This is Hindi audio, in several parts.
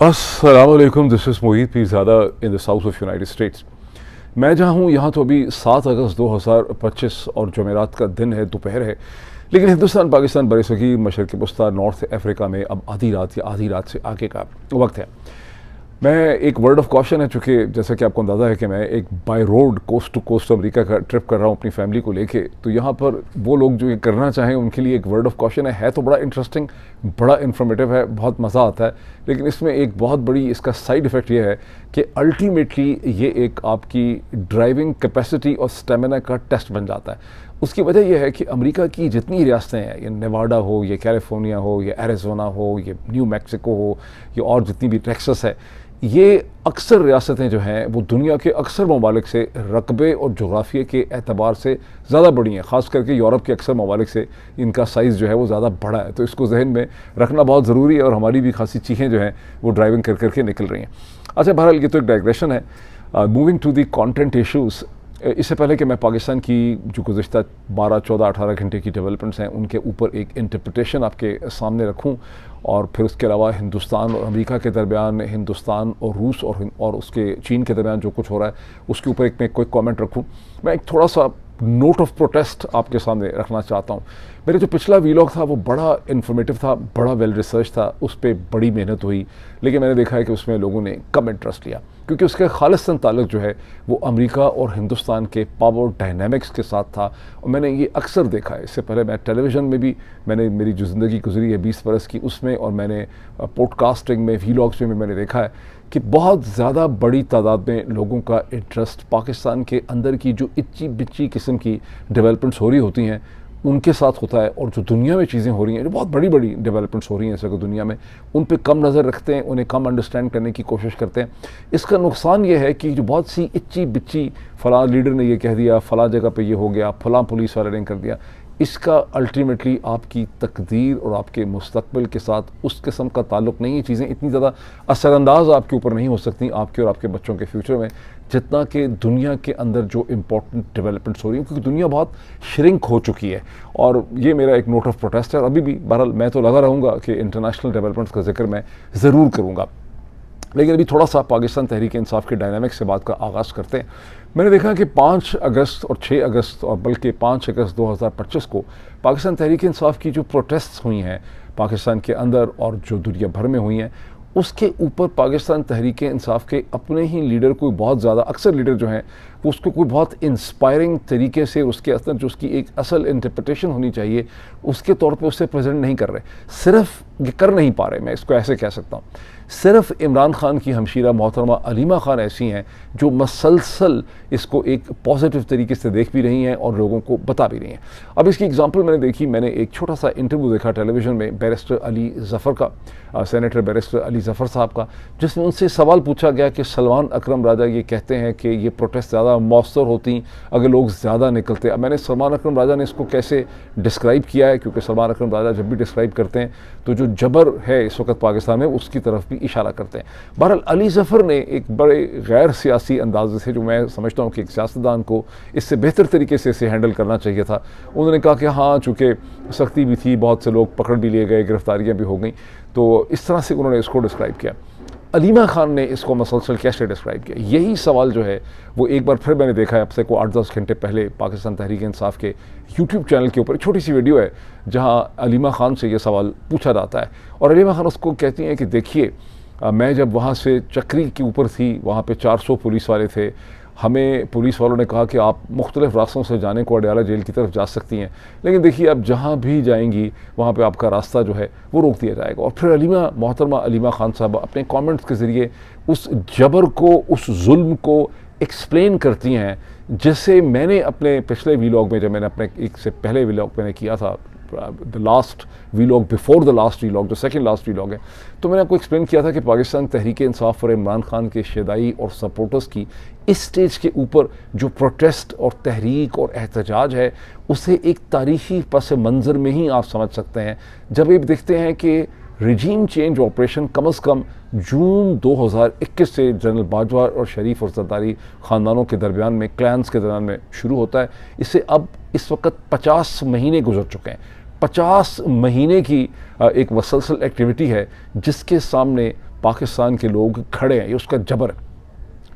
अस्सलामुअलैकुम, this is Mohit Pirzada in the south of United states. मैं जहाँ हूँ यहाँ तो अभी 7 अगस्त 2025 और जुमेरात का दिन है, दोपहर है। लेकिन हिंदुस्तान पाकिस्तान बरसगीर मशरक़ी वस्ता नॉर्थ अफ्रीका में अब आधी रात या आधी रात से आगे का वक्त है। मैं एक वर्ड ऑफ कॉशन है, चूँकि जैसा कि आपको अंदाज़ा है कि मैं एक by road coast to coast America का ट्रिप कर रहा हूँ अपनी फैमिली को लेके, तो यहाँ पर वो लोग जो ये करना चाहें उनके लिए एक वर्ड ऑफ कॉशन है तो बड़ा इंटरेस्टिंग, बड़ा इन्फॉर्मेटिव है, बहुत मज़ा आता है। लेकिन इसमें एक बहुत बड़ी इसका साइड इफ़ेक्ट ये है कि अल्टीमेटली ये एक आपकी ड्राइविंग कैपेसिटी और स्टेमिना का टेस्ट बन जाता है। उसकी वजह यह है कि अमेरिका की जितनी रियासतें हैं, ये नेवाडा हो, ये कैलिफोर्निया हो, ये एरिज़ोना हो, ये न्यू मैक्सिको हो, ये और जितनी भी टेक्सास है, ये अक्सर रियासतें जो हैं वो दुनिया के अक्सर ममालिक से रकबे और जोग्राफिया के एतबार से ज़्यादा बड़ी हैं। ख़ास करके यूरोप के अक्सर ममालिक से इनका साइज़ जो है वो ज़्यादा बड़ा है, तो इसको जहन में रखना बहुत ज़रूरी है। और हमारी भी खासी चीखें जो हैं वो ड्राइविंग कर करके निकल रही हैं। अच्छा, बहरहाल ये तो एक डाइग्रेशन है। Moving to the content issues, इससे पहले कि मैं पाकिस्तान की जो गुज़िश्ता 12, 14, 18 घंटे की डेवलपमेंट्स हैं उनके ऊपर एक इंटरप्रिटेशन आपके सामने रखूं, और फिर उसके अलावा हिंदुस्तान और अमेरिका के दरमियान, हिंदुस्तान और रूस और उसके चीन के दरमियान जो कुछ हो रहा है उसके ऊपर एक मैं कोई कमेंट रखूं, मैं एक थोड़ा सा नोट ऑफ प्रोटेस्ट आपके सामने रखना चाहता हूँ। मेरे जो पिछला वीलॉग था वो बड़ा इन्फॉर्मेटिव था, बड़ा वेल रिसर्च था, उस पर बड़ी मेहनत हुई, लेकिन मैंने देखा है कि उसमें लोगों ने कम इंटरेस्ट लिया, क्योंकि उसका खालिस्तान ताल्लुक जो है वो अमेरिका और हिंदुस्तान के पावर डायनामिक्स के साथ था। और मैंने ये अक्सर देखा है, इससे पहले मैं टेलीविज़न में भी, मैंने मेरी जो ज़िंदगी गुजरी है 20 बरस की उसमें, और मैंने पॉडकास्टिंग में, वीलॉग्स में मैंने देखा है कि बहुत ज़्यादा बड़ी तादाद में लोगों का इंटरेस्ट पाकिस्तान के अंदर की जो इच्ची बिच्ची किस्म की डेवलपमेंट्स हो रही होती हैं उनके साथ होता है, और जो दुनिया में चीज़ें हो रही हैं, जो बहुत बड़ी बड़ी डेवलपमेंट्स हो रही हैं इस वक्त दुनिया में, उन पे कम नज़र रखते हैं, उन्हें कम अंडरस्टैंड करने की कोशिश करते हैं। इसका नुकसान ये है कि जो बहुत सी इच्ची बिच्ची फ़लाँ लीडर ने ये कह दिया, फ़लाँ जगह पे ये हो गया, फ़लाँ पुलिस वाले ने कर दिया, इसका अल्टीमेटली आपकी तकदीर और आपके मुस्तकबिल के साथ उस किस्म का ताल्लुक़ नहीं है। चीज़ें इतनी ज़्यादा असरअंदाज आपके ऊपर नहीं हो सकती, आपके और आपके बच्चों के फ्यूचर में, जितना कि दुनिया के अंदर जो इम्पोर्टेंट डेवलपमेंट्स हो रही हैं, क्योंकि दुनिया बहुत श्रिंक हो चुकी है। और ये मेरा एक नोट ऑफ प्रोटेस्ट है। और अभी भी बहरहाल मैं तो लगा रहूँगा कि इंटरनेशनल डेवलपमेंट्स का जिक्र मैं ज़रूर करूँगा। लेकिन अभी थोड़ा सा पाकिस्तान तहरीक इंसाफ के डायनामिक्स से बात का आगाज़ करते हैं। मैंने देखा कि 5 अगस्त और 6 अगस्त और बल्कि 5 अगस्त 2025 को पाकिस्तान तहरीक इंसाफ की जो प्रोटेस्ट्स हुई हैं पाकिस्तान के अंदर और जो दुनिया भर में हुई हैं, उसके ऊपर पाकिस्तान तहरीक इंसाफ के अपने ही लीडर कोई बहुत ज़्यादा, अक्सर लीडर जो हैं वो उसको कोई बहुत इंस्पायरिंग तरीके से, उसके अंदर जो उसकी एक असल इंटरप्रिटेशन होनी चाहिए उसके तौर पे उससे प्रेजेंट नहीं कर रहे, सिर्फ ये कर नहीं पा रहे। मैं इसको ऐसे कह सकता हूँ, सिर्फ इमरान खान की हमशीरा मोहतरमा अलीमा खान ऐसी हैं जो मसलसल इसको एक पॉजिटिव तरीके से देख भी रही हैं और लोगों को बता भी रही हैं। अब इसकी एग्जांपल मैंने देखी, मैंने एक छोटा सा इंटरव्यू देखा टेलीविज़न में बैरिस्टर अली ज़फ़र का, सेनेटर बैरिस्टर अली ज़फ़र साहब का, जिसमें उनसे सवाल पूछा गया कि सलमान अकरम राजा ये कहते हैं कि ये प्रोटेस्ट ज़्यादा मौसर होती अगर लोग ज़्यादा निकलते। अब मैंने सलमान अकरम राजा ने इसको कैसे डिस्क्राइब किया है, क्योंकि सलमान अकरम राजा जब भी डिस्क्राइब करते हैं तो जो जबर है इस वक्त पाकिस्तान में उसकी तरफ भी इशारा करते हैं। बहरहाल अली ज़फ़र ने एक बड़े गैर सियासी अंदाजे से, जो मैं समझता हूँ कि एक सियासतदान को इससे बेहतर तरीके से इसे हैंडल करना चाहिए था, उन्होंने कहा कि हाँ, चूँकि सख्ती भी थी, बहुत से लोग पकड़ भी लिए गए, गिरफ्तारियाँ भी हो गई, तो इस तरह से उन्होंने इसको डिस्क्राइब किया। अलीमा खान ने इसको मसलसल कैसे डिस्क्राइब किया, यही सवाल जो है वो एक बार फिर मैंने देखा है, अब से को 8-10 घंटे पहले पाकिस्तान तहरीक इंसाफ के यूट्यूब चैनल के ऊपर छोटी सी वीडियो है जहां अलीमा खान से ये सवाल पूछा जाता है। और अलीमा खान उसको कहती हैं कि देखिए, मैं जब वहाँ से चक्री के ऊपर थी, वहाँ पे 400 पुलिस वाले थे, हमें पुलिस वालों ने कहा कि आप मुख्तलिफ़ रास्तों से जाने को अडयाला जेल की तरफ जा सकती हैं, लेकिन देखिए आप जहाँ भी जाएंगी वहाँ पे आपका रास्ता जो है वो रोक दिया जाएगा। और फिर मोहतरमा अलीमा खान साहब अपने कमेंट्स के ज़रिए उस जबर को, उस जुल्म को एक्सप्लेन करती हैं, जैसे मैंने अपने पिछले वीलॉग में, जब मैंने अपने एक से पहले वीलॉग मैंने किया था, the last vlog before the last vlog, जो सेकंड लास्ट वीलॉग है, तो मैंने आपको एक्सप्लेन किया था कि पाकिस्तान तहरीक इंसाफ और इमरान खान के शदाई और सपोर्टर्स की इस स्टेज के ऊपर जो प्रोटेस्ट और तहरीक और एहतजाज है, उसे एक तारीखी पस मंज़र में ही आप समझ सकते हैं, जब ये देखते हैं कि रिजीम चेंज ऑपरेशन कम अज़ कम जून 2021 से जनरल बाजवा और शरीफ और जरदारी ख़ानदानों के दरमियान में, क्लैंस के दरमियान में शुरू होता है। इससे अब इस वक्त 50 महीने गुजर चुके हैं। 50 महीने की एक मसलसल एक्टिविटी है जिसके सामने पाकिस्तान के लोग खड़े हैं, ये उसका जबर है।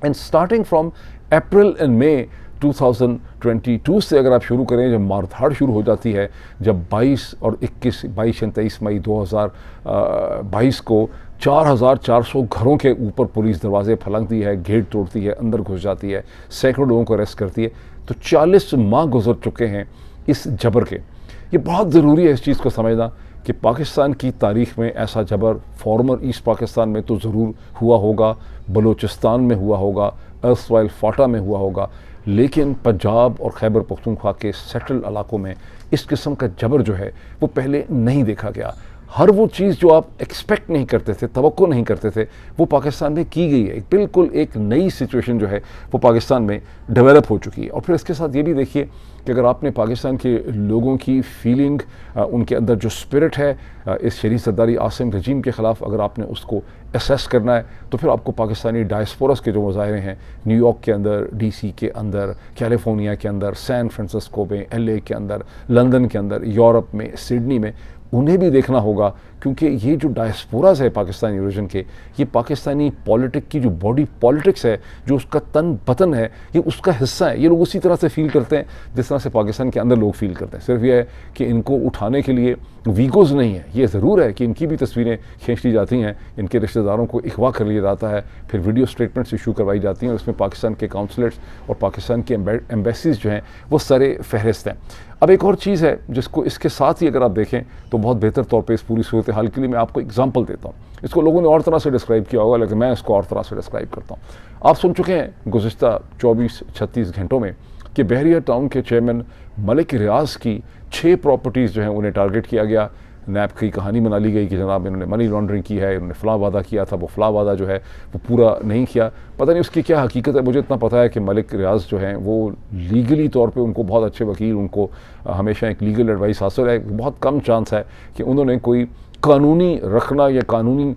And starting from April and मे 2022 से अगर आप शुरू करें, जब मारधाड़ शुरू हो जाती है, जब 22 और 21 22 और 23 मई 2022 को 4,400 घरों के ऊपर पुलिस दरवाजे फलंगती है, गेट तोड़ती है, अंदर घुस जाती है, सैकड़ों लोगों को अरेस्ट करती है। तो 40 माह गुजर चुके हैं इस जबर के। ये बहुत ज़रूरी है इस चीज़ को समझना कि पाकिस्तान की तारीख़ में ऐसा जबर फॉर्मर ईस्ट पाकिस्तान में तो ज़रूर हुआ होगा, बलूचिस्तान में हुआ होगा, अर्सवाइल फाटा में हुआ होगा, लेकिन पंजाब और खैबर पख्तूनख्वा के सेटल्ड इलाकों में इस किस्म का जबर जो है वो पहले नहीं देखा गया। हर वो चीज़ जो आप एक्सपेक्ट नहीं करते थे, तवक्को नहीं करते थे, वो पाकिस्तान में की गई है। बिल्कुल एक नई सिचुएशन जो है वो पाकिस्तान में डेवलप हो चुकी है। और फिर इसके साथ ये भी देखिए कि अगर आपने पाकिस्तान के लोगों की फीलिंग, उनके अंदर जो स्पिरिट है इस शरीफ सरदारी आसिम रजीम के ख़िलाफ़, अगर आपने उसको असेस करना है तो फिर आपको पाकिस्तानी डायस्पोरस के जो मुजाहरे हैं न्यूयॉर्क के अंदर, DC के अंदर, कैलिफोर्निया के अंदर, सैन फ्रांसिस्को में, LA के अंदर, लंदन के अंदर, यूरोप में, सिडनी में, उन्हें भी देखना होगा। क्योंकि ये जो डायस्पोराज है पाकिस्तानी ओरिजिन के, ये पाकिस्तानी पॉलिटिक की जो बॉडी पॉलिटिक्स है, जो उसका तन बतन है, ये उसका हिस्सा है। ये लोग उसी तरह से फील करते हैं जिस तरह से पाकिस्तान के अंदर लोग फील करते हैं। सिर्फ ये है कि इनको उठाने के लिए वीगोज़ नहीं है। ये ज़रूर है कि इनकी भी तस्वीरें खींच ली जाती हैं, इनके रिश्तेदारों को इख्वा कर लिया जाता है, फिर वीडियो स्टेटमेंट्स इशू करवाई जाती हैं और इसमें पाकिस्तान के काउंसलेट्स और पाकिस्तान के एम्बेसीज़ जो हैं वो सरे फहरिस्त हैं। अब एक और चीज़ है जिसको इसके साथ ही अगर आप देखें तो बहुत बेहतर तौर पे इस पूरी सूरत हाल के लिए मैं आपको एग्जांपल देता हूँ। इसको लोगों ने और तरह से डिस्क्राइब किया होगा, लेकिन मैं इसको और तरह से डिस्क्राइब करता हूँ। आप सुन चुके हैं गुज़िश्ता 24-36 घंटों में कि बहरिया टाउन के चेयरमैन मलिक रियाज की 6 प्रॉपर्टीज़ जो हैं उन्हें टारगेट किया गया। नैब की कहानी बना ली गई कि जनाब इन्होंने मनी लॉन्ड्रिंग की है, इन्होंने फ़लाँ वादा किया था, वो फ़लाँ वादा जो है वो पूरा नहीं किया। पता नहीं उसकी क्या हकीकत है। मुझे इतना पता है कि मलिक रियाज जो हैं वो लीगली तौर पे, उनको बहुत अच्छे वकील, उनको हमेशा एक लीगल एडवाइस हासिल है। बहुत कम चांस है कि उन्होंने कोई कानूनी रखना या कानूनी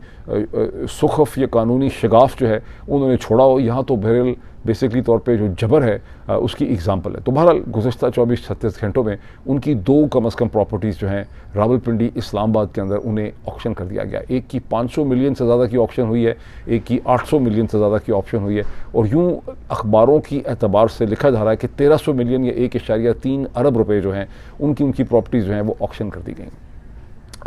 सुखफ या कानूनी शगाफ जो है उन्होंने छोड़ा हो। यहाँ तो बहरहाल बेसिकली तौर पे जो जबर है उसकी एग्जांपल है। तो बहरहाल गुज़िश्ता 24-36 घंटों में उनकी 2 कम अज़ कम प्रॉपर्टीज़ जो हैं रावलपिंडी, इस्लामाबाद के अंदर उन्हें ऑक्शन कर दिया गया। एक की 500 मिलियन से ज़्यादा की ऑप्शन हुई है, एक की 800 मिलियन से ज़्यादा की ऑप्शन हुई है, और यूँ अखबारों की एतबार से लिखा जा रहा है कि 1300 मिलियन या 1.3 अरब रुपये जो हैं उनकी प्रॉपर्टीज़ जो हैं वो ऑक्शन कर दी गई।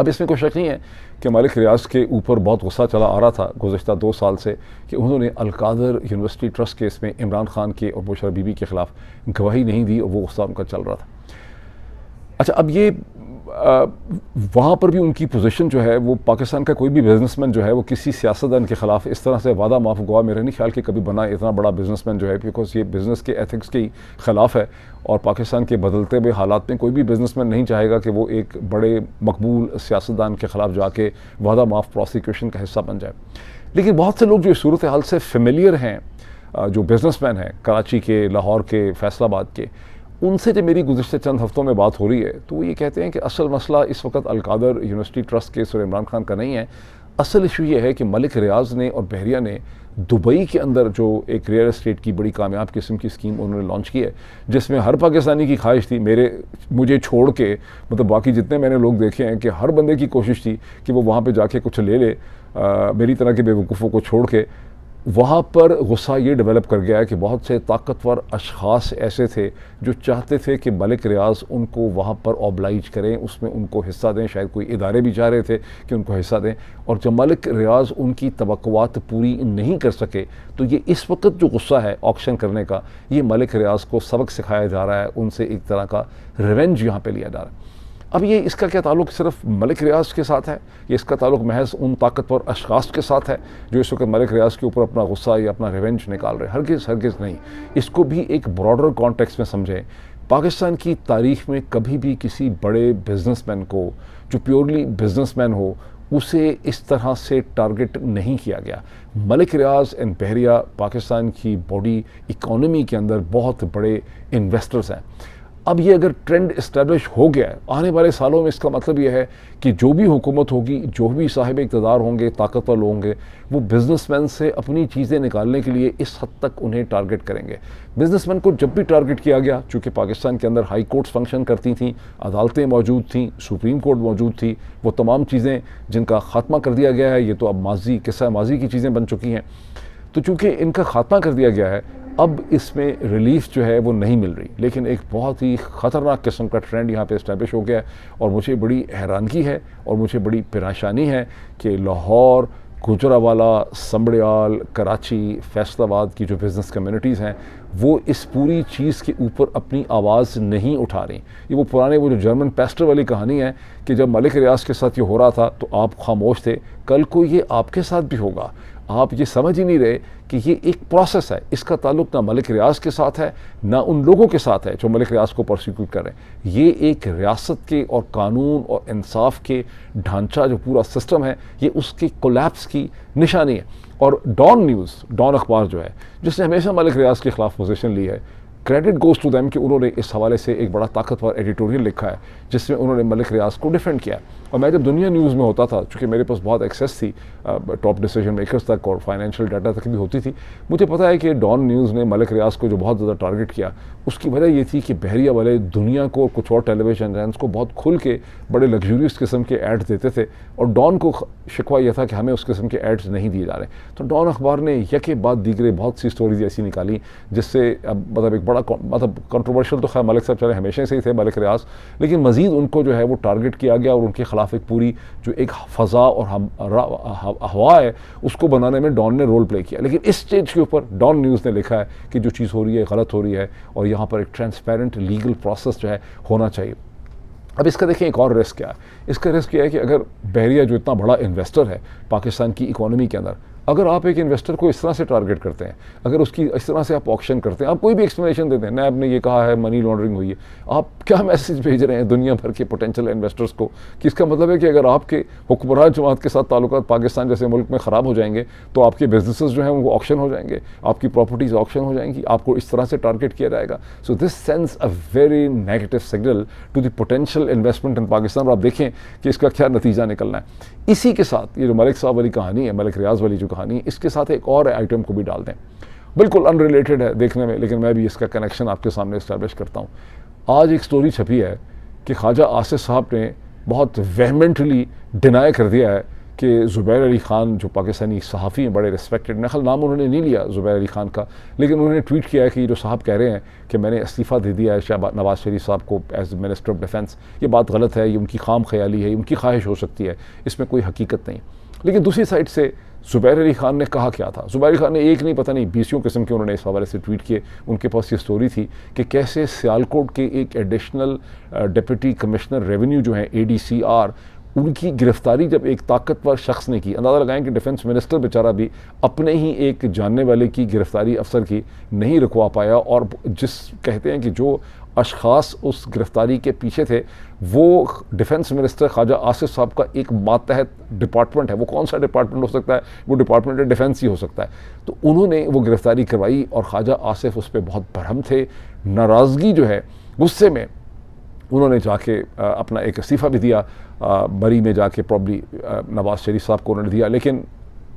अब इसमें कोई शक नहीं है कि मलिक रियाज के ऊपर बहुत गुस्सा चला आ रहा था गुज़िश्ता 2 साल से कि उन्होंने अलकादर यूनिवर्सिटी ट्रस्ट केस में इमरान खान के और बुशरा बीबी के ख़िलाफ़ गवाही नहीं दी और वो गुस्सा उनका चल रहा था। अच्छा, अब ये वहाँ पर भी उनकी पोजीशन जो है वो, पाकिस्तान का कोई भी बिजनेसमैन जो है वो किसी सियासतदान के ख़िलाफ़ इस तरह से वादा माफ गवा मेरे नहीं ख्याल कि कभी बना इतना बड़ा बिजनेसमैन जो है, बिकॉज ये बिज़नेस के एथिक्स के ख़िलाफ़ है। और पाकिस्तान के बदलते हुए हालात में कोई भी बिजनेसमैन नहीं चाहेगा कि वो एक बड़े मकबूल सियासतदान के ख़िलाफ़ जाके वादा माफ प्रोसिक्यूशन का हिस्सा बन जाए। लेकिन बहुत से लोग जो इस सूरत हाल से फेमिलियर हैं, जो बिजनेसमैन हैं कराची के, लाहौर के, फैसलाबाद के, उनसे जब मेरी गुज़िश्ते चंद हफ्तों में बात हो रही है तो वो ये कहते हैं कि असल मसला इस वक्त अलकादर यूनिवर्सिटी ट्रस्ट केस और इमरान खान का नहीं है। असल इशू ये है कि मलिक रियाज ने और बहरिया ने दुबई के अंदर जो एक रियल एस्टेट की बड़ी कामयाब किस्म की स्कीम उन्होंने लॉन्च की है, जिसमें हर पाकिस्तानी की ख्वाहिश थी, मुझे छोड़ के, मतलब बाकी जितने मैंने लोग देखे हैं, कि हर बंदे की कोशिश थी कि वो वहाँ पे जाके कुछ ले ले, मेरी तरह के बेवकूफ़ों को छोड़ के। वहाँ पर गुस्सा ये डेवलप कर गया है कि बहुत से ताकतवर अशख़ास ऐसे थे जो चाहते थे कि मलिक रियाज उनको वहाँ पर ऑब्लाइज करें, उसमें उनको हिस्सा दें। शायद कोई इदारे भी चाह रहे थे कि उनको हिस्सा दें, और जब मलिक रियाज उनकी तवक्कुआत पूरी नहीं कर सके तो ये इस वक्त जो गुस्सा है ऑक्शन करने का, ये मलिक रियाज को सबक सिखाया जा रहा है, उनसे एक तरह का रिवेंज यहाँ पर लिया जा रहा है। अब ये इसका क्या ताल्लुक़ सिर्फ मलिक रियाज के साथ है, ये इसका ताल्लुक़ महज उन ताकतवर अशख़ास के साथ है जो इस वक्त मलिक रियाज के ऊपर अपना गुस्सा या अपना रिवेंज निकाल रहे हैं? हरगिज़ नहीं। इसको भी एक ब्रॉडर कॉन्टेक्स्ट में समझें। पाकिस्तान की तारीख़ में कभी भी किसी बड़े बिजनेसमैन को, जो प्योरली बिजनेसमैन हो, उसे इस तरह से टारगेट नहीं किया गया। मलिक रियाज एंड बहरिया पाकिस्तान की बॉडी इकॉनमी के अंदर बहुत बड़े इन्वेस्टर्स हैं। अब ये अगर ट्रेंड इस्टेब्लिश हो गया है, आने वाले सालों में इसका मतलब ये है कि जो भी हुकूमत होगी, जो भी साहिब इक़्तिदार होंगे, ताकतवर लोग होंगे, वो बिजनेसमैन से अपनी चीज़ें निकालने के लिए इस हद तक उन्हें टारगेट करेंगे। बिजनेसमैन को जब भी टारगेट किया गया, चूँकि पाकिस्तान के अंदर हाई कोर्ट्स फंक्शन करती थीं, अदालतें मौजूद थीं, सुप्रीम कोर्ट मौजूद थी, वो तमाम चीज़ें जिनका ख़ात्मा कर दिया गया है, ये तो अब माजी किस्सा माजी की चीज़ें बन चुकी हैं। तो चूँकि इनका ख़ात्मा कर दिया गया है, अब इसमें रिलीफ जो है वो नहीं मिल रही। लेकिन एक बहुत ही ख़तरनाक किस्म का ट्रेंड यहाँ पे इस्टेब्लिश हो गया है और मुझे बड़ी हैरानगी है और मुझे बड़ी परेशानी है कि लाहौर, गुजरावाला, समड़ियाल, कराची, फैसलाबाद की जो बिज़नेस कम्युनिटीज़ हैं वो इस पूरी चीज़ के ऊपर अपनी आवाज़ नहीं उठा रही। ये वो पुराने वो जो जर्मन पेस्टर वाली कहानी है कि जब मलिक रियाज के साथ ये हो रहा था तो आप खामोश थे, कल को ये आपके साथ भी होगा। आप ये समझ ही नहीं रहे कि ये एक प्रोसेस है, इसका ताल्लुक ना मलिक रियाज के साथ है ना उन लोगों के साथ है जो मलिक रियाज को प्रोसिक्यूट कर रहे हैं। ये एक रियासत के और कानून और इंसाफ के ढांचा जो पूरा सिस्टम है, ये उसके कोलैप्स की निशानी है। और डॉन न्यूज़, डॉन अखबार जो है, जिसने हमेशा मलिक रियाज के ख़िलाफ़ पोजीशन ली है, क्रेडिट गोज़ टू दैम कि उन्होंने इस हवाले से एक बड़ा ताकतवर एडिटोरियल लिखा है जिसमें उन्होंने मलिक रियाज को डिफेंड किया। और मैं जब दुनिया न्यूज़ में होता था, चूँकि मेरे पास बहुत एक्सेस थी टॉप डिसीजन मेकर्स तक और फाइनेंशियल डाटा तक भी होती थी, मुझे पता है कि डॉन न्यूज़ ने मलिक रियाज को जो बहुत ज़्यादा टारगेट किया, उसकी वजह ये थी कि बहरिया वाले दुनिया को और कुछ और टेलीविजन चैनल्स को बहुत खुल के बड़े लग्जूरियस किस्म के एड्स देते थे और डॉन को शिकवा यह था कि हमें उस किस्म के एड्स नहीं दिए जा रहे। तो डॉन अखबार ने यके बाद दीगरे बहुत सी स्टोरीज ऐसी निकाली जिससे मतलब एक बड़ा मतलब कंट्रोवर्शियल तो खैर मलिक साहब चले हमेशा से ही थे, मलिक रियाज, लेकिन मज़ीद उनको जो है वो टारगेट किया गया और उनके खिलाफ एक पूरी जो एक फ़ज़ा और हवा है उसको बनाने में डॉन ने रोल प्ले किया। लेकिन इस स्टेज के ऊपर डॉन न्यूज़ ने लिखा है कि जो चीज़ हो रही है गलत हो रही है और यहाँ पर एक ट्रांसपेरेंट लीगल प्रोसेस जो है होना चाहिए। अब इसका देखें एक और रिस्क क्या है, इसका रिस्क यह है कि अगर बहरिया जो इतना बड़ा इन्वेस्टर है पाकिस्तान की इकोनॉमी के अंदर, अगर आप एक इन्वेस्टर को इस तरह से टारगेट करते हैं, अगर उसकी इस तरह से आप ऑक्शन करते हैं, आप कोई भी एक्सप्लेनेशन देते हैं, नैब ने ये कहा है मनी लॉन्ड्रिंग हुई है, आप क्या मैसेज भेज रहे हैं दुनिया भर के पोटेंशियल इन्वेस्टर्स को कि इसका मतलब है कि अगर आपके हुक्मरान जमात के साथ ताल्लुकात पाकिस्तान जैसे मुल्क में ख़राब हो जाएंगे तो आपके बिजनेसेस जो हैं वो ऑक्शन हो जाएंगे, आपकी प्रॉपर्टीज़ ऑक्शन हो जाएंगी, आपको इस तरह से टारगेट किया जाएगा। So this sends a very negative signal to the potential investment in Pakistan. और आप देखें कि इसका क्या नतीजा निकलना है। इसी के साथ ये जो मलिक साहब वाली कहानी है, मलिक रियाज वाली जो कहानी है, इसके साथ एक और आइटम को भी डाल दें, बिल्कुल अनरिलेटेड है देखने में, लेकिन मैं भी इसका कनेक्शन आपके सामने इस्टेब्लिश करता हूँ। आज एक स्टोरी छपी है कि ख्वाजा आसिफ साहब ने बहुत वेहमेंटली डिनाई कर दिया है कि ज़ुबैर अली ख़ान जो पाकिस्तानी सहाफ़ी हैं, बड़े रिस्पेक्टेड, नखल नाम उन्होंने नहीं लिया ज़ुबैर अली ख़ान का, लेकिन उन्होंने ट्वीट किया है कि ये जो साहब कह रहे हैं कि मैंने इस्तीफ़ा दे दिया है नवाज़ शरीफ साहब को एज मिनिस्टर ऑफ डिफेंस, ये बात गलत है, ये उनकी खाम ख्याली है, ये उनकी ख्वाहिश हो सकती है, इसमें कोई हकीकत नहीं। लेकिन दूसरी साइड से ज़ुबैर अली ख़ान ने कहा क्या था, ज़ुबैर अली ख़ान ने एक नहीं पता नहीं 20 किस्म के उन्होंने इस हवाले से ट्वीट किए। उनके पास ये स्टोरी थी कि कैसे सियालकोट के एक एडिशनल डिप्टी कमिश्नर रेवेन्यू जो हैं ADCR, उनकी गिरफ्तारी जब एक ताकतवर शख्स ने की, अंदाज़ा लगाएं कि डिफेंस मिनिस्टर बेचारा भी अपने ही एक जानने वाले की गिरफ्तारी अफसर की नहीं रुकवा पाया, और जिस कहते हैं कि जो अशखास उस गिरफ्तारी के पीछे थे वो डिफेंस मिनिस्टर ख्वाजा आसिफ साहब का एक मातहत डिपार्टमेंट है। वो कौन सा डिपार्टमेंट हो सकता है? वो डिपार्टमेंट डिफेंस ही हो सकता है। तो उन्होंने वो गिरफ्तारी करवाई और ख्वाजा आसिफ उस पर बहुत बरहम थे, नाराज़गी जो है, गुस्से में उन्होंने जाके अपना एक इस्तीफ़ा भी दिया, बरी में जाके प्रॉब्ली नवाज़ शरीफ साहब को उन्होंने दिया। लेकिन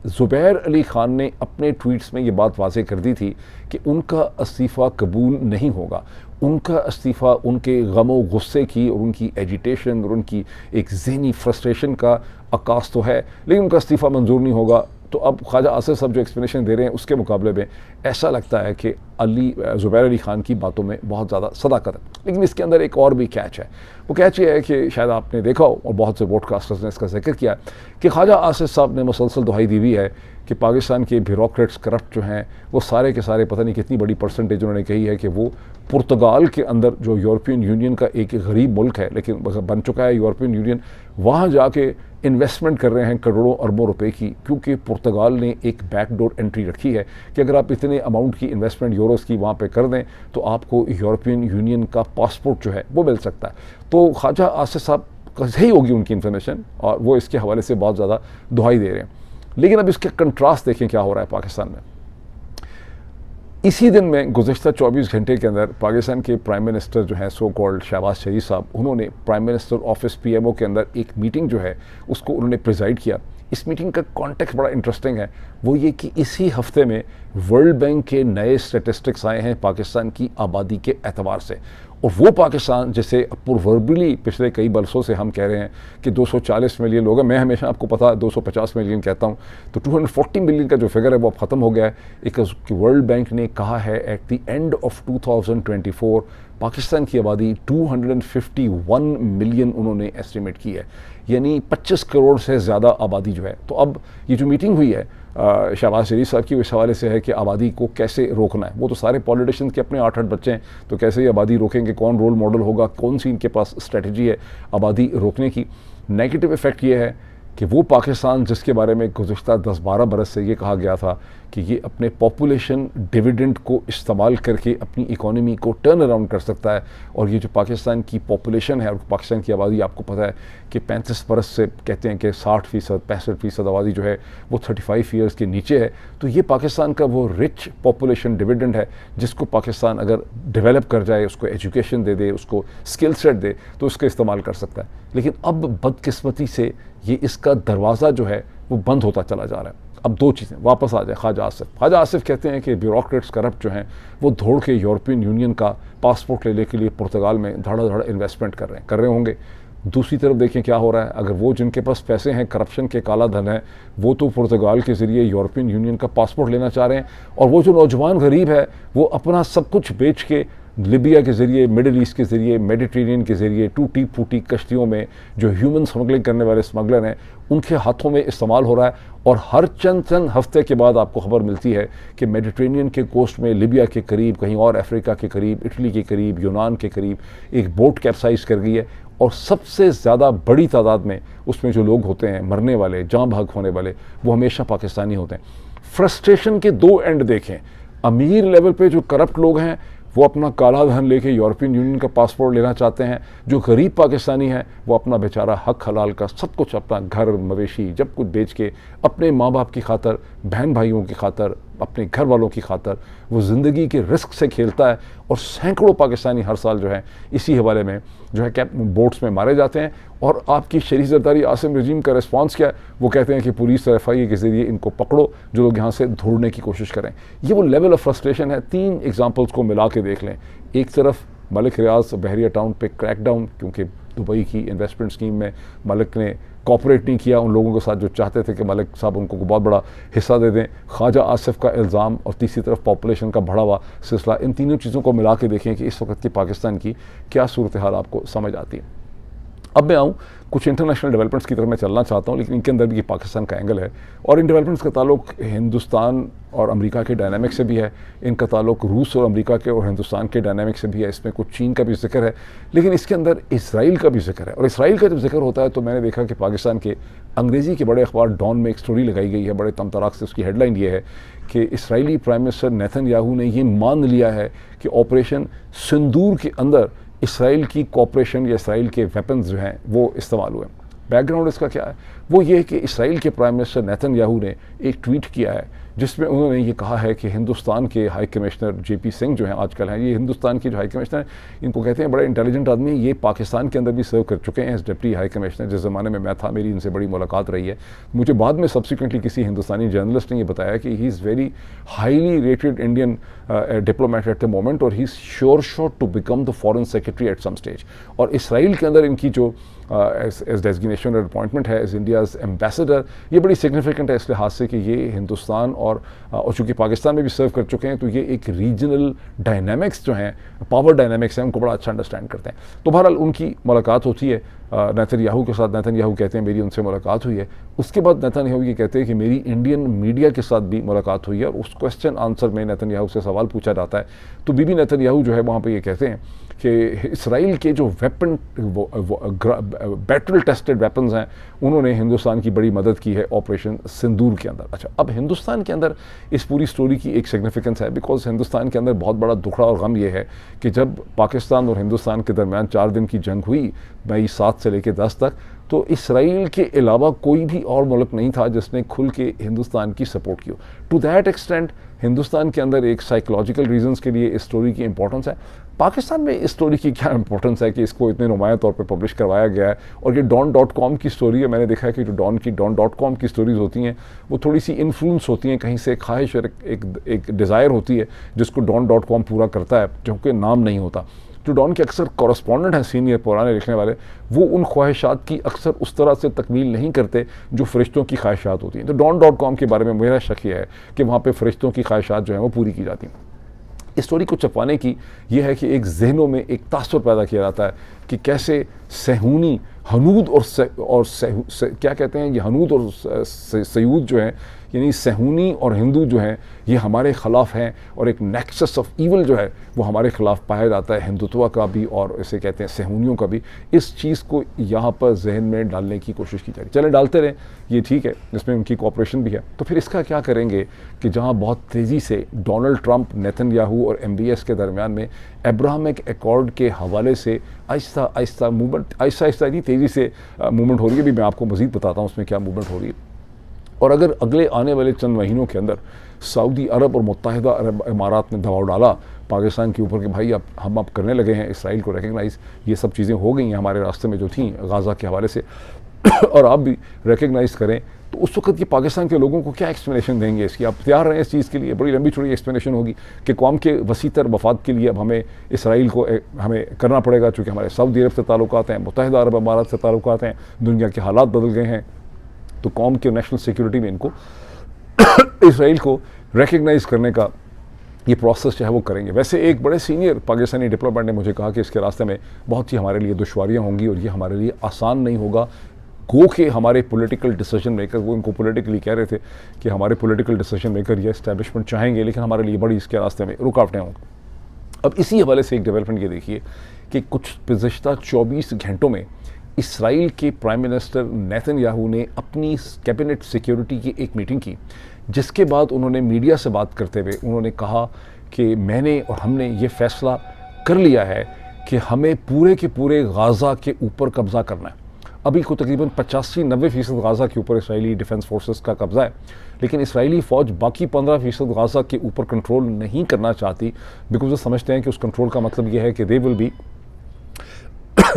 ज़ुबैर अली ख़ान ने अपने ट्वीट्स में ये बात वाज़े कर दी थी कि उनका इस्तीफ़ा कबूल नहीं होगा। उनका इस्तीफ़ा उनके गमो गुस्से की और उनकी एजिटेशन और उनकी एक ज़हनी फ्रस्ट्रेशन का अक्कास तो है, लेकिन उनका इस्तीफ़ा मंजूर नहीं होगा। तो अब ख्वाजा आसिफ साहब जो एक्सप्लेनेशन दे रहे हैं उसके मुकाबले में ऐसा लगता है कि ज़ुबैर अली ख़ान की बातों में बहुत ज़्यादा सदाकत है। लेकिन इसके अंदर एक और भी कैच है। वो कैच ये है कि शायद आपने देखा हो और बहुत से पॉडकास्टर्स ने इसका जिक्र किया कि ख्वाजा आसिफ साहब ने मुसलसल दुहाई दी हुई है कि पाकिस्तान के ब्यूरोक्रेट्स करप्ट जो हैं वो सारे के सारे, पता नहीं कितनी बड़ी परसेंटेज उन्होंने कही है कि वो पुर्तगाल के अंदर जो यूरोपियन यूनियन का एक गरीब मुल्क है लेकिन बन चुका है यूरोपियन यूनियन, वहाँ जाके इन्वेस्टमेंट कर रहे हैं करोड़ों अरबों रुपए की, क्योंकि पुर्तगाल ने एक बैकडोर एंट्री रखी है कि अगर आप इतने अमाउंट की इन्वेस्टमेंट यूरोस की वहाँ पे कर दें तो आपको यूरोपियन यूनियन का पासपोर्ट जो है वो मिल सकता है। तो ख्वाजा आसिफ साहब सही होगी उनकी इन्फॉर्मेशन और वो इसके हवाले से बहुत ज़्यादा दुहाई दे रहे हैं। लेकिन अब इसके कंट्रास्ट देखें क्या हो रहा है पाकिस्तान में। इसी दिन में गुज़श्ता 24 घंटे के अंदर पाकिस्तान के प्राइम मिनिस्टर जो हैं सो कॉल्ड शहबाज शरीफ साहब, उन्होंने प्राइम मिनिस्टर ऑफिस पीएमओ के अंदर एक मीटिंग जो है उसको उन्होंने प्रिजाइड किया। इस मीटिंग का कॉन्टेक्स्ट बड़ा इंटरेस्टिंग है, वो ये कि इसी हफ्ते में वर्ल्ड बैंक के नए स्टैटिस्टिक्स आए हैं पाकिस्तान की आबादी के एतबार से। और वो पाकिस्तान जिसे प्रोवर्बियली पिछले कई बरसों से हम कह रहे हैं कि 240 मिलियन लोग हैं, मैं हमेशा आपको पता है 250 मिलियन कहता हूँ, तो 240 मिलियन का जो फिगर है वो अब ख़त्म हो गया है। एक वर्ल्ड बैंक ने कहा है at the end of 2024 Pakistan की आबादी 251 मिलियन उन्होंने एस्टिमेट की है, यानी 25 करोड़ से ज़्यादा आबादी जो है। तो अब ये जो मीटिंग हुई है शहबाज शरीफ साहब की, इस हवाले से है कि आबादी को कैसे रोकना है। वो तो सारे पॉलिटिशियंस के अपने 8-8 बच्चे हैं, तो कैसे ये आबादी रोकेंगे, कौन रोल मॉडल होगा, कौन सी इनके पास स्ट्रेटजी है आबादी रोकने की। नेगेटिव इफ़ेक्ट ये है कि वो पाकिस्तान जिसके बारे में गुज़श्ता 10-12 बरस से ये कहा गया था कि ये अपने पॉपुलेशन डिविडेंड को इस्तेमाल करके अपनी इकोनॉमी को टर्न अराउंड कर सकता है, और ये जो पाकिस्तान की पॉपुलेशन है और पाकिस्तान की आबादी आपको पता है कि 35 बरस से कहते हैं कि 60%, 65% आबादी जो है वो 35 ईयर्स के नीचे है। तो ये पाकिस्तान का वो रिच पॉपुलेशन डिविडेंड है जिसको पाकिस्तान अगर डेवलप कर जाए, उसको एजुकेशन दे दे, उसको स्किल सेट दे, तो उसका इस्तेमाल कर सकता है। लेकिन अब बदकिस्मती से ये इसका दरवाज़ा जो है वो बंद होता चला जा रहा है। अब दो चीज़ें वापस आ जाए। ख्वाजा आसिफ कहते हैं कि ब्यूरोक्रेट्स करप्ट जो हैं वो दौड़ के यूरोपियन यूनियन का पासपोर्ट लेने के लिए पुर्तगाल में धड़ा इन्वेस्टमेंट कर रहे होंगे। दूसरी तरफ देखें क्या हो रहा है, अगर वो जिनके पास पैसे हैं, करप्शन के काला धन है, वो तो पुर्तगाल के ज़रिए यूरोपियन यूनियन का पासपोर्ट लेना चाह रहे हैं, और वो जो नौजवान गरीब है वो अपना सब कुछ बेच के लिबिया के ज़रिए, मिडिल ईस्ट के ज़रिए, मेडिटेरेनियन के ज़रिए टूटी फूटी कश्तियों में जो ह्यूमन स्मगलिंग करने वाले स्मगलर हैं उनके हाथों में इस्तेमाल हो रहा है। और हर चंद हफ्ते के बाद आपको खबर मिलती है कि मेडिटेरेनियन के कोस्ट में लिबिया के करीब, कहीं और अफ्रीका के करीब, इटली के करीब, यूनान के करीब एक बोट कैप्साइज कर गई है, और सबसे ज़्यादा बड़ी तादाद में उसमें जो लोग होते हैं मरने वाले, जाँ भाग होने वाले, वो हमेशा पाकिस्तानी होते हैं। फ्रस्ट्रेशन के दो एंड देखें। अमीर लेवल पे जो करप्ट लोग हैं वो अपना काला धन लेके यूरोपियन यूनियन का पासपोर्ट लेना चाहते हैं, जो गरीब पाकिस्तानी हैं वो अपना बेचारा हक हलाल का सब कुछ, अपना घर मवेशी जब कुछ बेच के अपने माँ बाप की खातर, बहन भाइयों की खातर, अपने घर वालों की खातर वो ज़िंदगी के रिस्क से खेलता है। और सैकड़ों पाकिस्तानी हर साल जो है इसी हवाले में जो है कैप बोट्स में मारे जाते हैं। और आपकी शरीफ ज़रदारी आसिम रजीम का रिस्पांस क्या है, वो कहते हैं कि पुलिस और FIA के ज़रिए इनको पकड़ो जो लोग यहाँ से ढूंढने की कोशिश करें। ये वो लेवल ऑफ फ्रस्ट्रेशन है। 3 एग्जाम्पल्स को मिला के देख लें। एक तरफ मलिक रियाज बहरिया टाउन पे क्रैकडाउन, क्योंकि दुबई की इन्वेस्टमेंट स्कीम में मलिक ने कॉपरेट नहीं किया उन लोगों के साथ जो चाहते थे कि मलिक साहब उनको बहुत बड़ा हिस्सा दे दें। ख्वाजा आसिफ का इल्ज़ाम, और तीसरी तरफ पॉपुलेशन का बढ़ा हुआ सिलसिला। इन तीनों चीज़ों को मिला के देखें कि इस वक्त की पाकिस्तान की क्या सूरत हाल आपको समझ आती है। अब मैं आऊँ कुछ इंटरनेशनल डेवलपमेंट्स की तरफ मैं चलना चाहता हूँ, लेकिन इनके अंदर भी पाकिस्तान का एंगल है, और इन डेवलपमेंट्स का ताल्लुक हिंदुस्तान और अमेरिका के डायनामिक से भी है, इनका ताल्लुक रूस और अमेरिका के और हिंदुस्तान के डायनामिक से भी है। इसमें कुछ चीन का भी जिक्र है, लेकिन इसके अंदर इसराइल का भी जिक्र है। और इसराइल का जब जिक्र होता है तो मैंने देखा कि पाकिस्तान के अंग्रेज़ी के बड़े अखबार डॉन में एक स्टोरी लगाई गई है, बड़े तमतराक से। उसकी हेडलाइन ये है कि इसराइली प्राइम मिनिस्टर नेतन्याहू ने ये मान लिया है कि ऑपरेशन सिंदूर के अंदर इसराइल की कॉपरेशन या इसराइल के वेपन्स जो हैं वो इस्तेमाल हुए। बैकग्राउंड इसका क्या है, वो ये है कि इसराइल के प्राइम मिनिस्टर नेतन्याहू ने एक ट्वीट किया है जिसमें उन्होंने ये कहा है कि हिंदुस्तान के हाई कमिश्नर JP सिंह जो हैं आजकल हैं, ये हिंदुस्तान के जो हाई कमिश्नर हैं, इनको कहते हैं बड़े इंटेलिजेंट आदमी, ये पाकिस्तान के अंदर भी सर्व कर चुके हैं एज डिप्टी हाई कमिश्नर। जिस ज़माने में मैं था मेरी इनसे बड़ी मुलाकात रही है। मुझे बाद में सब्सिक्वेंटली किसी हिंदुस्तानी जर्नलिस्ट ने ये बताया कि he is very highly rated Indian diplomat at the moment, और he is sure to become the foreign secretary at some stage. और इसराइल के अंदर इनकी जो एज डेजिग्नेशन और अपॉइंटमेंट है एज इंडियाज़ एम्बेसडर, ये बड़ी सिग्निफिकेंट है इस लिहाज से कि ये हिंदुस्तान और चूँकि पाकिस्तान में भी सर्व कर चुके हैं, तो ये एक रीजनल डायनामिक्स जो हैं, पावर डायनामिक्स हैं, उनको बड़ा अच्छा अंडरस्टैंड करते हैं। तो बहरहाल उनकी मुलाकात होती है नेतन्याहू के साथ। नेतन्याहू कहते हैं मेरी उनसे मुलाकात हुई है। उसके बाद नेतन्याहू ये कहते हैं कि मेरी इंडियन मीडिया के साथ भी मुलाकात हुई है, और उस क्वेश्चन आंसर में नेतन्याहू से सवाल पूछा जाता है तो बीबी नेतन्याहू जो है वहाँ पर ये कहते हैं कि इसराइल के जो वेपन बैटल टेस्टेड वेपन्स हैं उन्होंने हिंदुस्तान की बड़ी मदद की है ऑपरेशन सिंदूर के अंदर। अच्छा, अब हिंदुस्तान के अंदर इस पूरी स्टोरी की एक सिग्निफिकेंस है, बिकॉज हिंदुस्तान के अंदर बहुत बड़ा दुखड़ा और गम ये है कि जब पाकिस्तान और हिंदुस्तान के दरमियान 4 दिन की जंग हुई मई 7 से लेकर 10 तक, तो इसराइल के अलावा कोई भी और मुल्क नहीं था जिसने खुल के हिंदुस्तान की सपोर्ट की हो। टू दैट एक्सटेंट हिंदुस्तान के अंदर एक साइकोलॉजिकल रीजंस के लिए इस स्टोरी की इंपॉर्टेंस है। पाकिस्तान में इस स्टोरी की क्या इंपॉर्टेंस है कि इसको इतने नुमाया तौर पे पब्लिश करवाया गया है। और ये डॉन.कॉम की स्टोरी है, मैंने देखा है कि जो डॉन.कॉम की स्टोरीज होती हैं वो थोड़ी सी इन्फ्लुएंस होती हैं, कहीं से ख्वाहिश और एक डिज़ायर होती है जिसको डॉन.कॉम पूरा करता है, क्योंकि नाम नहीं होता। जो डॉन के अक्सर कॉरेस्पॉन्डेंट हैं, सीनियर पुराने लिखने वाले, वो उन ख्वाहिशात की अक्सर उस तरह से तकमील नहीं करते जो फरिश्तों की ख्वाहिशात होती हैं। तो डॉन.कॉम के बारे में मेरा शक ये है कि वहाँ पे फरिश्तों की ख्वाहिशात जो हैं वो पूरी की जाती हैं। इस स्टोरी को छुपाने की यह है कि एक जहनों में एक तासुर पैदा किया जाता है कि कैसे सहूनी हनूद क्या कहते हैं ये हनूद और सयूद जो हैं, यानी सहूनी और हिंदू जो हैं ये हमारे ख़िलाफ़ हैं, और एक नेक्सस ऑफ ईवल जो है वो हमारे ख़िलाफ़ पाया जाता है, हिंदुत्व का भी और इसे कहते हैं सहूनियों का भी। इस चीज़ को यहाँ पर जहन में डालने की कोशिश की जा रही है। चलें डालते रहें, ये ठीक है, इसमें उनकी कोऑपरेशन भी है। तो फिर इसका क्या करेंगे कि जहाँ बहुत तेज़ी से डोनाल्ड ट्रंप, नेतन्याहू और MBS के दरमियान में अब्राहमिक एकॉर्ड के हवाले से आहिस्ता आहिस्ता नहीं तेज़ी से मूवमेंट हो रही है। भी मैं आपको मज़ीद बताता हूँ उसमें क्या मूवमेंट हो रही है। और अगर अगले आने वाले चंद महीनों के अंदर सऊदी अरब और मुत्तहिदा अरब इमारात ने दबाव डाला पाकिस्तान के ऊपर कि भाई हम करने लगे हैं इसराइल को रिकग्नाइज़, ये सब चीज़ें हो गई हैं हमारे रास्ते में जो थी गाज़ा के हवाले से और आप भी रिकग्नाइज़ करें, तो उस वक्त ये पाकिस्तान के लोगों को क्या एक्सप्लेनेशन देंगे इसकी? आप तैयार रहें इस चीज़ के लिए, बड़ी लंबी चौड़ी एक्सप्लेनेशन होगी कि कौम के वसीतर मफाद के लिए अब हमें इसराइल को हमें करना पड़ेगा, चूँकि हमारे सऊदी अरब से ताल्लुकात हैं, मुत्तहिदा अरब इमारात से ताल्लुकात हैं, दुनिया के हालात बदल गए हैं, तो कौम के नेशनल सिक्योरिटी में इनको इसराइल को रिकग्नाइज़ करने का ये प्रोसेस जो है वो करेंगे। वैसे एक बड़े सीनियर पाकिस्तानी डिप्लोमेट ने मुझे कहा कि इसके रास्ते में बहुत ही हमारे लिए दुश्वारियाँ होंगी और ये हमारे लिए आसान नहीं होगा। गो के हमारे पॉलिटिकल डिसीजन मेकर, वो इनको पॉलिटिकली कह रहे थे कि हमारे पॉलिटिकल डिसीजन मेकर ये इस्टेब्लिशमेंट चाहेंगे, लेकिन हमारे लिए बड़ी इसके रास्ते में रुकावटें होंगी। अब इसी हवाले से एक डेवलपमेंट ये देखिए कि कुछ गुज़श्ता 24 घंटों में इसराइल के प्राइम मिनिस्टर नेतन्याहू ने अपनी कैबिनेट सिक्योरिटी की एक मीटिंग की, जिसके बाद उन्होंने मीडिया से बात करते हुए उन्होंने कहा कि मैंने और हमने ये फ़ैसला कर लिया है कि हमें पूरे के पूरे गाज़ा के ऊपर कब्ज़ा करना है। अभी को तकरीबन 85-90% गाज़ा के ऊपर इसराइली डिफेंस फोर्सेस का कब्ज़ा है, लेकिन इसराइली फ़ौज बाकी 15% गाज़ा के ऊपर कंट्रोल नहीं करना चाहती, बिकॉज वो समझते हैं कि उस कंट्रोल का मतलब ये है कि they will be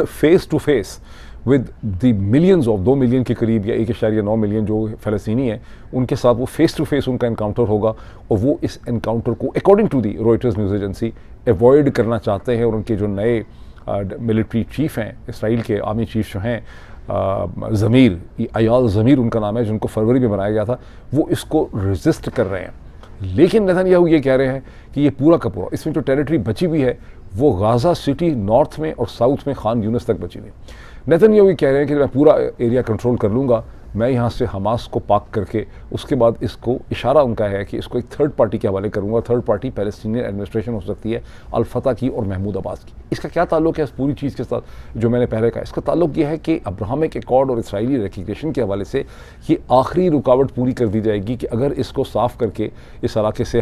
face to face with the millions of 2 million के करीब या 1.9 मिलियन जो फ़लस्तीनी हैं, उनके साथ वो फेस टू फेस उनका इनकाउंटर होगा, और वो इस इनकाउंटर को according to the Reuters news agency avoid करना चाहते हैं। और उनके जो नए मिलिट्री चीफ़ हैं, इसराइल के आर्मी चीफ जो हैं, ज़मीर अयाल ज़मीर उनका नाम है, जिनको फरवरी में बनाया गया था, वो इसको रेजिस्ट कर रहे हैं। लेकिन नेतन्याहू ये कह रहे हैं कि ये पूरा का पूरा इसमें जो टेरिटरी बची हुई है वो गाज़ा सिटी नॉर्थ में और साउथ में खान यूनिस तक बची हुई। नेतन्याहू ये कह रहे हैं कि मैं पूरा एरिया कंट्रोल कर लूँगा, मैं यहाँ से हमास को पाक करके उसके बाद इसको इशारा उनका है कि इसको एक थर्ड पार्टी के हवाले करूँगा। थर्ड पार्टी पैलेस्टीनियन एडमिनिस्ट्रेशन हो सकती है, अल फतह की और महमूद अब्बास की। इसका क्या ताल्लुक है इस पूरी चीज़ के साथ जो मैंने पहले कहा? इसका ताल्लुक यह है कि अब्राहमिक एकॉर्ड और इसराइली रिकग्निशन के हवाले से ये आखिरी रुकावट पूरी कर दी जाएगी कि अगर इसको साफ़ करके इस इलाके से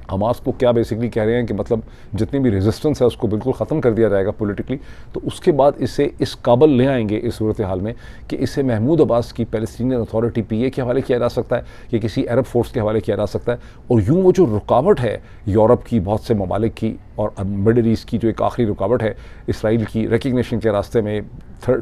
हमास को क्या बेसिकली कह रहे हैं कि मतलब जितनी भी रेजिस्टेंस है उसको बिल्कुल ख़त्म कर दिया जाएगा पॉलिटिकली, तो उसके बाद इसे इस काबल ले आएंगे इस सूरत हाल में कि इसे महमूद अब्बास की पैलेस्टीनियन अथॉरिटी PA के हवाले किया जा सकता है या किसी अरब फोर्स के हवाले किया जा सकता है। और यूँ वो जो रुकावट है यूरोप की बहुत से ममालिक की और मिडल ईस्ट की, जो एक आखिरी रुकावट है इसराइल की रिकग्निशन के रास्ते में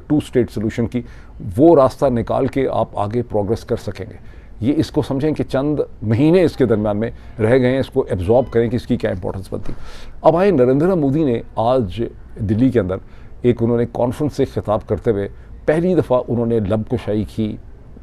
2 स्टेट सोल्यूशन की, वो रास्ता निकाल के आप आगे प्रोग्रेस कर सकेंगे। ये इसको समझें कि चंद महीने इसके दरमियान में रह गए हैं, इसको एब्जॉर्ब करें कि इसकी क्या इंपॉर्टेंस बनती। अब आए नरेंद्र मोदी ने आज दिल्ली के अंदर एक उन्होंने कॉन्फ्रेंस से खिताब करते हुए पहली दफ़ा उन्होंने लबकुशाई की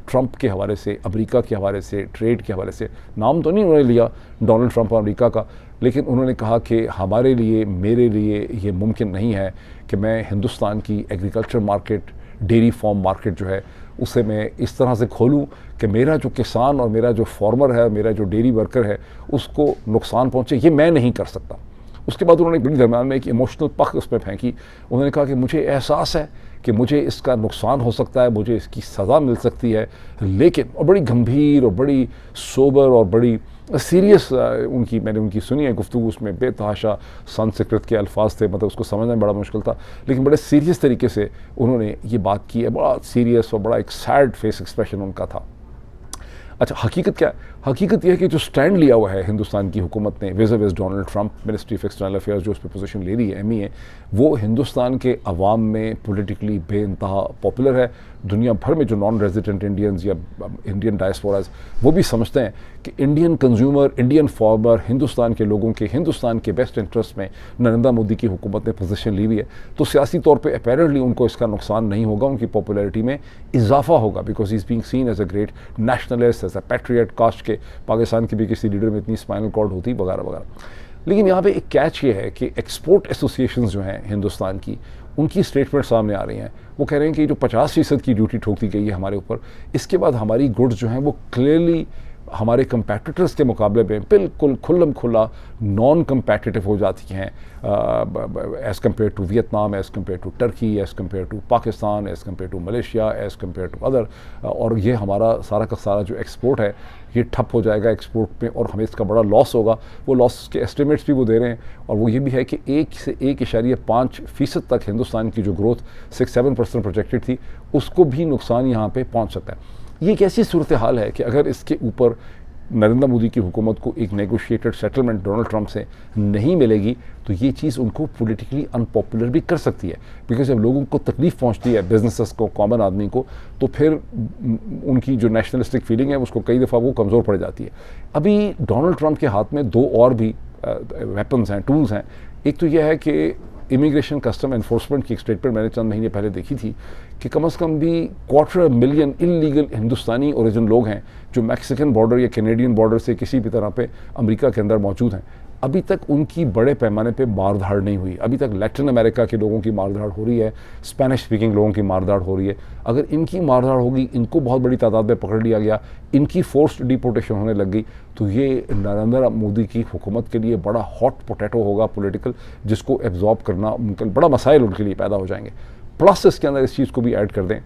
ट्रंप के हवाले से, अमेरिका के हवाले से, ट्रेड के हवाले से। नाम तो नहीं उन्होंने लिया डोनाल्ड ट्रंप और अमेरिका का, लेकिन उन्होंने कहा कि हमारे लिए, मेरे लिए ये मुमकिन नहीं है कि मैं हिंदुस्तान की agriculture market, dairy farm market जो है उसे मैं इस तरह से खोलूं कि मेरा जो किसान और मेरा जो फार्मर है, मेरा जो डेयरी वर्कर है, उसको नुकसान पहुंचे। ये मैं नहीं कर सकता। उसके बाद उन्होंने बड़ी दरम्यान में एक इमोशनल पख उसमें फेंकी। उन्होंने कहा कि मुझे एहसास है कि मुझे इसका नुकसान हो सकता है, मुझे इसकी सज़ा मिल सकती है, लेकिन, और बड़ी गंभीर और बड़ी सोबर और बड़ी सीरियस मैंने उनकी सुनी है गुफ्तगू, उसमें बेतहाशा संस्कृत के अल्फाज थे, मतलब उसको समझना बड़ा मुश्किल था, लेकिन बड़े सीरियस तरीके से उन्होंने ये बात की है, बड़ा सीरियस और बड़ा एक सैड फेस एक्सप्रेशन उनका था। अच्छा, हकीकत क्या है? हकीकत यह है कि जो स्टैंड लिया हुआ है हिंदुस्तान की हुकूमत ने विज़ Donald Trump, ministry of external affairs जो उस पर पोजीशन ले रही है MEA, वो हिंदुस्तान के अवाम में पॉलिटिकली बेइंतहा पॉपुलर है। दुनिया भर में जो नॉन रेजिडेंट इंडियंस या इंडियन डायस्पोराज वो भी समझते हैं कि Indian consumer, Indian farmer, Hindustan के लोगों के, हिंदुस्तान के बेस्ट इंटरेस्ट में नरेंद्र मोदी की हुकूमत ने पोजीशन ली हुई है। तो सियासी तौर पे अपेरेंटली उनको इसका नुकसान नहीं होगा, उनकी पॉपुलैरिटी में इजाफा होगा, because he is being seen as a great nationalist, as a patriot, cost के पाकिस्तान की भी किसी लीडर में इतनी स्पाइनल कॉर्ड होती वगैरह वगैरह। लेकिन यहाँ पे एक कैच ये है कि एक्सपोर्ट एसोसिएशंस जो हैं हिंदुस्तान की, उनकी स्टेटमेंट सामने आ रही हैं। वो कह रहे हैं कि जो 50% की ड्यूटी ठोक दी गई है हमारे ऊपर, इसके बाद हमारी गुड्स जो हैं वो क्लियरली हमारे कंपेटिटर्स के मुकाबले में बिल्कुल खुल्लम खुल्ला नॉन कंपेटिटिव हो जाती हैं as compare to Vietnam, as compare to Turkey, as compare to Pakistan, as compare to Malaysia, as compare to other. और ये हमारा सारा का सारा जो एक्सपोर्ट है ये ठप हो जाएगा एक्सपोर्ट में, और हमें इसका बड़ा लॉस होगा। वो लॉस के एस्टिमेट्स भी वो दे रहे हैं, और वो ये भी है कि 1 से 1.5% तक हिंदुस्तान की जो ग्रोथ 6-7% प्रोजेक्टेड थी, उसको भी नुकसान यहाँ पे पहुँच सकता है। ये एक ऐसी सूरत हाल है कि अगर इसके ऊपर नरेंद्र मोदी की हुकूमत को एक नेगोशिएटेड सेटलमेंट डोनाल्ड ट्रंप से नहीं मिलेगी, तो ये चीज़ उनको पॉलिटिकली अनपॉपुलर भी कर सकती है। बिकॉज जब लोगों को तकलीफ पहुंचती है, बिजनेसेस को, कॉमन आदमी को, तो फिर उनकी जो नेशनलिस्टिक फीलिंग है उसको कई दफ़ा वो कमज़ोर पड़ जाती है। अभी डोनाल्ड ट्रंप के हाथ में 2 और भी वेपन्स हैं, टूल्स हैं। एक तो यह है कि इमिग्रेशन कस्टम एनफोर्समेंट की एक स्टेटमेंट मैंने चंद महीने पहले देखी थी कि कम से कम भी 250,000 इलीगल हिंदुस्तानी ओरिजिन लोग हैं जो मैक्सिकन बॉर्डर या कैनेडियन बॉर्डर से किसी भी तरह पे अमेरिका के अंदर मौजूद हैं। अभी तक उनकी बड़े पैमाने पे मारधाड़ नहीं हुई। अभी तक लैटिन अमेरिका के लोगों की मारधाड़ हो रही है, स्पेनिश स्पीकिंग लोगों की मारधाड़ हो रही है। अगर इनकी मारधाड़ होगी, इनको बहुत बड़ी तादाद में पकड़ लिया गया, इनकी फोर्स्ड डिपोर्टेशन होने लग गई, तो ये नरेंद्र मोदी की हुकूमत के लिए बड़ा हॉट पोटैटो होगा पॉलिटिकल, जिसको एब्जॉर्ब करना उनके बड़ा मसाइल उनके लिए पैदा हो जाएंगे। प्लस इसके अंदर इस चीज़ को भी ऐड कर दें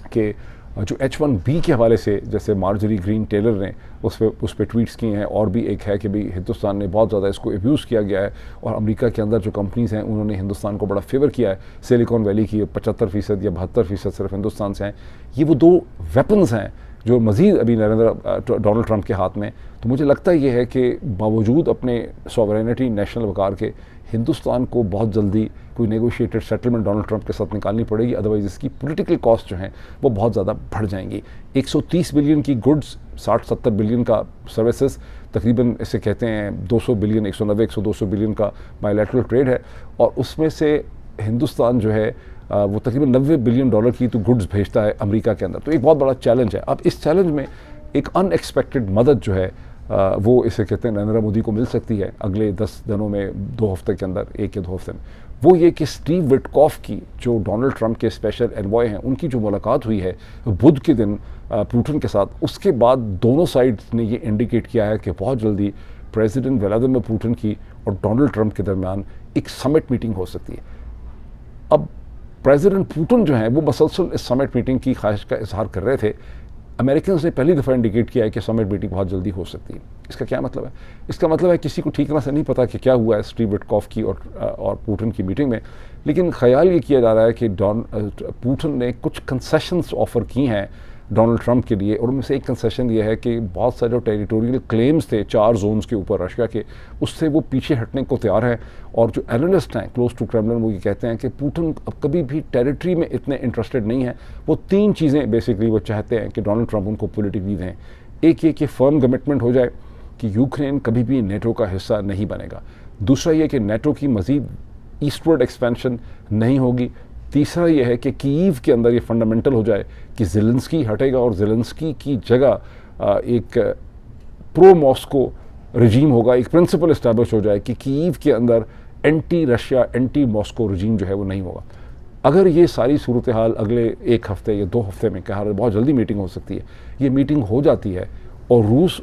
कि जो H1B के हवाले से जैसे मार्जरी ग्रीन टेलर ने उस पर ट्वीट्स किए हैं, और भी एक है कि भाई हिंदुस्तान ने बहुत ज़्यादा इसको अब्यूज़ किया गया है, और अमेरिका के अंदर जो कंपनीज़ हैं उन्होंने हिंदुस्तान को बड़ा फेवर किया है। सिलिकॉन वैली की 75% या 72% सिर्फ हिंदुस्तान से हैं। ये वो 2 वेपन्स हैं जो मज़ीद अभी डोनाल्ड ट्रंप के हाथ में। तो मुझे लगता ये है कि बावजूद अपने सॉवरेनिटी, नेशनल वकार के, हिंदुस्तान को बहुत जल्दी कोई नेगोशिएटेड सेटलमेंट डोनाल्ड ट्रंप के साथ निकालनी पड़ेगी, अदरवाइज़ इसकी पॉलिटिकल कॉस्ट जो हैं वो बहुत ज़्यादा बढ़ जाएंगी। 130 बिलियन की गुड्स, 60-70 बिलियन का सर्विसेज, तकरीबन इसे कहते हैं 200 बिलियन, 190-200 बिलियन का बायलैटरल ट्रेड है, और उसमें से हिंदुस्तान जो है वो तकरीबन $90 बिलियन की तो गुड्स भेजता है अमेरिका के अंदर। तो एक बहुत बड़ा चैलेंज है। अब इस चैलेंज में एक अनएक्सपेक्टेड मदद जो है वो इसे कहते हैं नरेंद्र मोदी को मिल सकती है अगले 10 दिनों में, 2 हफ्ते के अंदर, 1 या 2 हफ्ते में। वो ये कि स्टीव विटकॉफ की, जो डोनाल्ड ट्रंप के स्पेशल एनवॉय हैं, उनकी जो मुलाकात हुई है बुध के दिन पुतिन के साथ, उसके बाद दोनों साइड्स ने ये इंडिकेट किया है कि बहुत जल्दी प्रेसिडेंट व्लादिमीर पुतिन की और डोनाल्ड ट्रंप के दरमियान एक समिट मीटिंग हो सकती है। अब प्रेसिडेंट पुतिन जो हैं वो मसलसल इस समिट मीटिंग की ख्वाहिश का इजहार कर रहे थे। अमेरिकन ने पहली दफ़ा इंडिकेट किया है कि समिट मीटिंग बहुत जल्दी हो सकती है। इसका क्या मतलब है? इसका मतलब है किसी को ठीक तरह से नहीं पता कि क्या हुआ है स्टीव विटकॉफ की और पुतिन की मीटिंग में, लेकिन ख्याल ये किया जा रहा है कि पुतिन ने कुछ कंसेशंस ऑफ़र की हैं डोनाल्ड ट्रंप के लिए, और उनमें से एक कंसेशन ये है कि बहुत सारे जो टेरिटोरियल क्लेम्स थे 4 जोन्स के ऊपर रशिया के, उससे वो पीछे हटने को तैयार हैं। और जो एनालिस्ट हैं क्लोज टू क्रेमलिन वो ये कहते हैं कि पुतिन अब कभी भी टेरिटरी में इतने इंटरेस्टेड नहीं है। वो 3 चीज़ें बेसिकली वो चाहते हैं कि डोनाल्ड ट्रंप उनको पॉलिटिकली दें। एक ये कि फर्म कमिटमेंट हो जाए कि यूक्रेन कभी भी नेटो का हिस्सा नहीं बनेगा। दूसरा ये कि नेटो की मज़ीद ईस्टवर्ड एक्सपेंशन नहीं होगी। तीसरा यह है कि कीव के अंदर ये फंडामेंटल हो जाए कि ज़ेलेंस्की हटेगा और ज़ेलेंस्की की जगह एक प्रो मॉस्को रजीम होगा, एक प्रिंसिपल इस्टेब्लिश हो जाए कि कीव के अंदर एंटी रशिया, एंटी मॉस्को रजीम जो है वो नहीं होगा। अगर ये सारी सूरत हाल अगले 1 हफ्ते या 2 हफ्ते में, कहा बहुत जल्दी मीटिंग हो सकती है, ये मीटिंग हो जाती है और रूस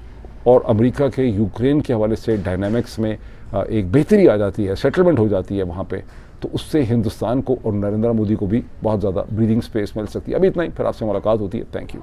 और अमेरिका के यूक्रेन के हवाले से डायनामिक्स में एक बेहतरी आ जाती है, सेटलमेंट हो जाती है वहाँ पे, तो उससे हिंदुस्तान को और नरेंद्र मोदी को भी बहुत ज़्यादा ब्रीदिंग स्पेस मिल सकती है। अभी इतना ही, फिर आपसे मुलाकात होती है। Thank you.